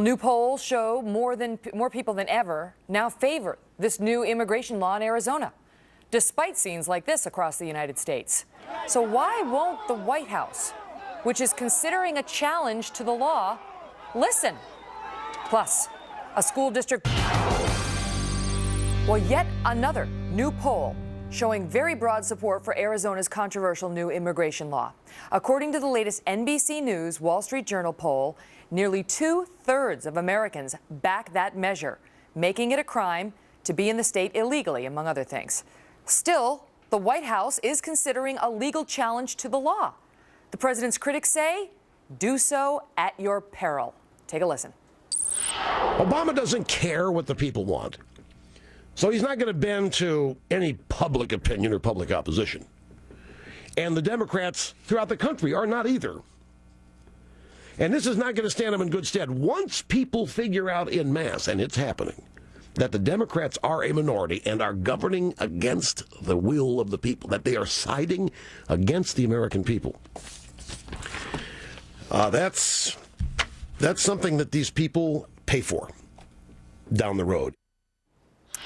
New polls show more people than ever now favor this new immigration law in Arizona, despite scenes like this across the United States. So why won't the White House, which is considering a challenge to the law, listen? Plus, a school district. Well, yet another new poll showing very broad support for Arizona's controversial new immigration law. According to the latest NBC News Wall Street Journal poll, nearly 2/3 of Americans back that measure, making it a crime to be in the state illegally, among other things. Still, the White House is considering a legal challenge to the law. The president's critics say, do so at your peril. Take a listen. Obama doesn't care what the people want. So he's not going to bend to any public opinion or public opposition. And the Democrats throughout the country are not either. And this is not going to stand them in good stead. Once people figure out en masse, and it's happening, that the Democrats are a minority and are governing against the will of the people, that they are siding against the American people, that's something that these people pay for down the road.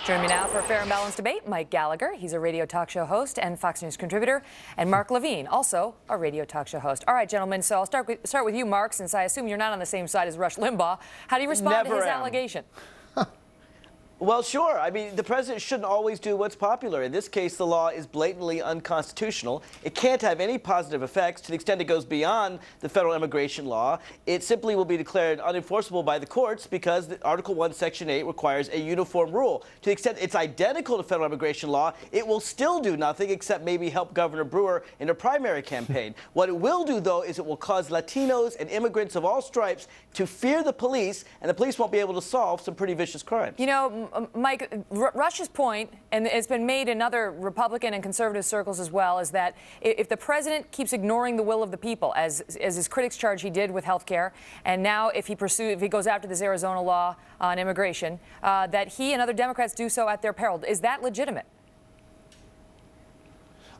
Joining me now for a fair and balanced debate, Mike Gallagher. He's a radio talk show host and Fox News contributor, and Mark Levine, also a radio talk show host. All right, gentlemen, so I'll start with you, Mark, since I assume you're not on the same side as Rush Limbaugh. How do you respond to his allegation? Well, sure. I mean, the president shouldn't always do what's popular. In this case, the law is blatantly unconstitutional. It can't have any positive effects. To the extent it goes beyond the federal immigration law, it simply will be declared unenforceable by the courts because Article 1, Section 8 requires a uniform rule. To the extent it's identical to federal immigration law, it will still do nothing except maybe help Governor Brewer in a primary campaign. What it will do, though, is it will cause Latinos and immigrants of all stripes to fear the police, and the police won't be able to solve some pretty vicious crimes. You know, Mike, Rush's point, and it's been made in other Republican and conservative circles as well, is that if the president keeps ignoring the will of the people, as his critics charge he did with health care, and now if he goes after this Arizona law on immigration, that he and other Democrats do so at their peril. Is that legitimate?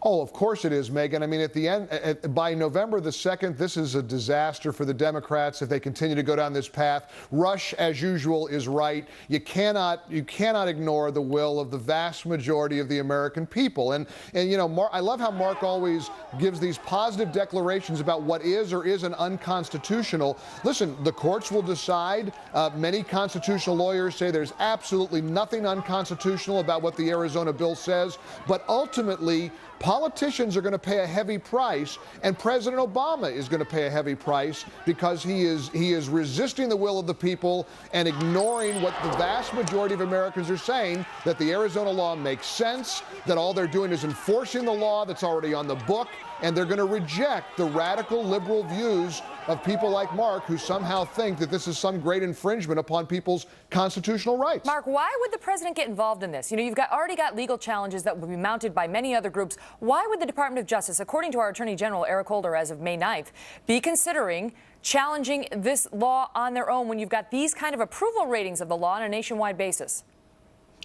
Oh, of course it is, Megan. I mean, at the end, by November the 2nd, this is a disaster for the Democrats if they continue to go down this path. Rush, as usual, is right. You cannot ignore the will of the vast majority of the American people. And you know, I love how Mark always gives these positive declarations about what is or isn't unconstitutional. Listen, the courts will decide. Many constitutional lawyers say there's absolutely nothing unconstitutional about what the Arizona bill says, but ultimately, politicians are going to pay a heavy price, and President Obama is going to pay a heavy price because he is resisting the will of the people and ignoring what the vast majority of Americans are saying, that the Arizona law makes sense, that all they're doing is enforcing the law that's already on the book, and they're going to reject the radical liberal views of people like Mark, who somehow think that this is some great infringement upon people's constitutional rights. Mark, why would the president get involved in this? You know, you've already got legal challenges that will be mounted by many other groups. Why would the Department of Justice, according to our Attorney General Eric Holder as of May 9th, be considering challenging this law on their own when you've got these kind of approval ratings of the law on a nationwide basis?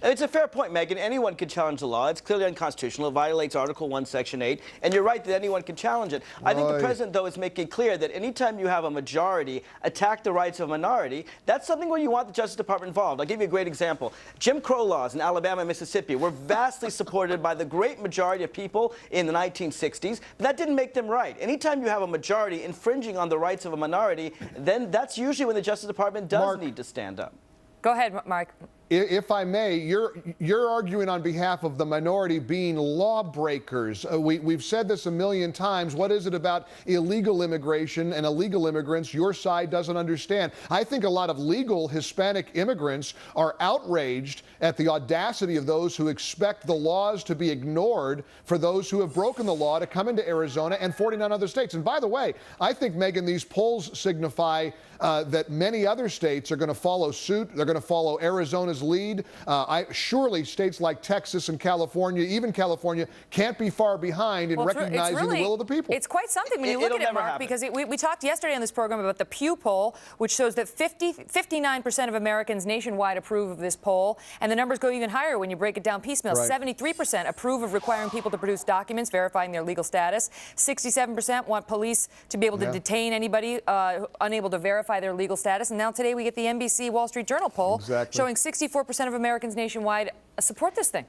It's a fair point, Megan. Anyone can challenge the law. It's clearly unconstitutional. It violates Article 1, Section 8. And you're right that anyone can challenge it. I think the president, though, is making clear that anytime you have a majority attack the rights of a minority, that's something where you want the Justice Department involved. I'll give you a great example. Jim Crow laws in Alabama and Mississippi were vastly supported by the great majority of people in the 1960s, but that didn't make them right. Anytime you have a majority infringing on the rights of a minority, then that's usually when the Justice Department does need to stand up. Go ahead, Mark. If I may, you're arguing on behalf of the minority being lawbreakers. We've said this a million times. What is it about illegal immigration and illegal immigrants your side doesn't understand? I think a lot of legal Hispanic immigrants are outraged at the audacity of those who expect the laws to be ignored for those who have broken the law to come into Arizona and 49 other states. And by the way, I think, Megan, these polls signify that many other states are going to follow suit. They're going to follow Arizona's does lead. Surely states like Texas and California, even California, can't be far behind in recognizing the will of the people. It's quite something when you look at it, Mark, because we talked yesterday on this program about the Pew poll, which shows that 59% of Americans nationwide approve of this poll, and the numbers go even higher when you break it down piecemeal. Right. 73% approve of requiring people to produce documents verifying their legal status. 67% want police to be able to detain anybody unable to verify their legal status. And now today we get the NBC Wall Street Journal poll showing 64% of Americans nationwide support this thing.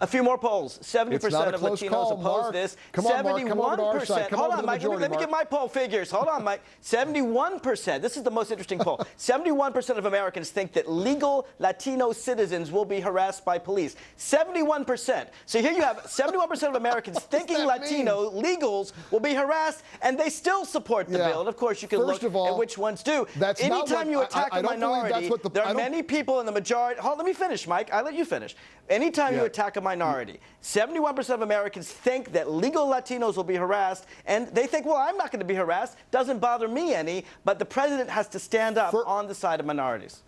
A few more polls. 70% of Latinos oppose this. Come on, Mark, come over to our side. Hold on, Mike. Let me get my poll figures. Hold on, Mike. 71%. This is the most interesting poll. 71% of Americans think that legal Latino citizens will be harassed by police. 71%. So here you have 71% of Americans thinking Latino legals will be harassed, and they still support the bill. And of course, you can look at which ones do. Anytime you attack a minority, there are many people in the majority. Hold on, let me finish, Mike. I'll let you finish. Anytime you attack a minority, 71% of Americans think that legal Latinos will be harassed, and they think, well, I'm not going to be harassed. Doesn't bother me any, but the president has to stand up on the side of minorities.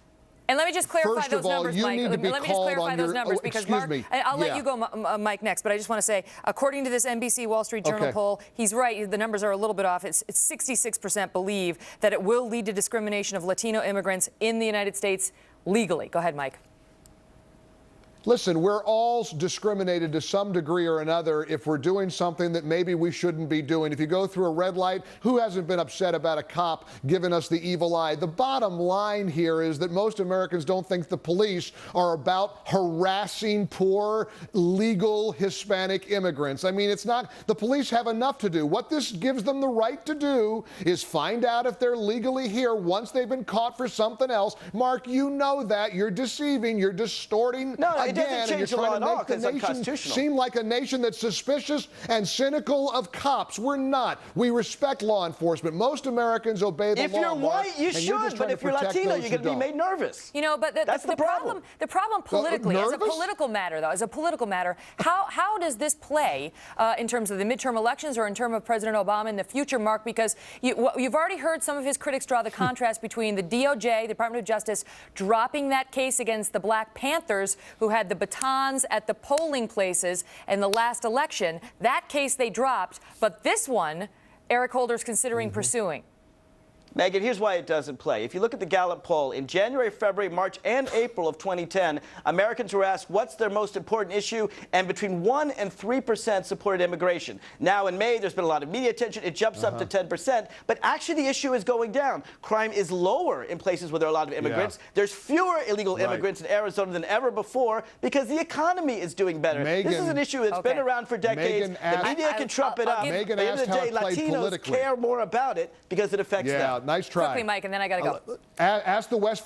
And let me just clarify those numbers, Mike. Let me just clarify those numbers because Mark, I'll let you go, Mike, next. But I just want to say, according to this NBC Wall Street Journal poll, he's right. The numbers are a little bit off. It's 66% believe that it will lead to discrimination of Latino immigrants in the United States legally. Go ahead, Mike. Listen, we're all discriminated to some degree or another if we're doing something that maybe we shouldn't be doing. If you go through a red light, who hasn't been upset about a cop giving us the evil eye? The bottom line here is that most Americans don't think the police are about harassing poor, legal Hispanic immigrants. I mean, it's not, the police have enough to do. What this gives them the right to do is find out if they're legally here once they've been caught for something else. Mark, you know that. You're deceiving. You're distorting. It doesn't change the law at all because it's unconstitutional. Seem like a nation that's suspicious and cynical of cops. We're not. We respect law enforcement. Most Americans obey the law. If you're white, you should, but if you're Latino, you're going to be made nervous. You know, but that's the problem. The problem politically, as a political matter, though, as a political matter, how does this play in terms of the midterm elections or in terms of President Obama in the future, Mark? Because you've already heard some of his critics draw the contrast between the DOJ, the Department of Justice, dropping that case against the Black Panthers who had the batons at the polling places in the last election. That case they dropped, but this one, Eric Holder's considering pursuing. Megan, here's why it doesn't play. If you look at the Gallup poll, in January, February, March, and April of 2010, Americans were asked what's their most important issue, and between 1% and 3% supported immigration. Now in May, there's been a lot of media attention. It jumps up to 10%, but actually the issue is going down. Crime is lower in places where there are a lot of immigrants. There's fewer illegal immigrants in Arizona than ever before because the economy is doing better. This is an issue that's been around for decades. The media can trump it up. But at the end of the day, Latinos care more about it because it affects them. Nice try. Quickly, Mike, and then I got to go. Ask the West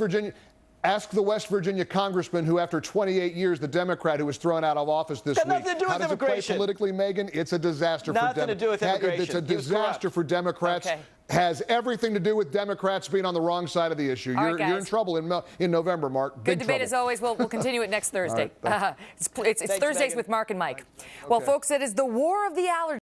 Virginia congressman who, after 28 years, the Democrat who was thrown out of office this week. Nothing to do with How does it play immigration. Politically, Megan? It's a disaster for Democrats. Nothing to do with immigration. It's a disaster for Democrats. Has everything to do with Democrats being on the wrong side of the issue. You're in trouble in November, Mark. Good debate as always. We'll continue it next Thursday. It's Thursdays with Mark and Mike. Well, folks, it is the war of the allergies.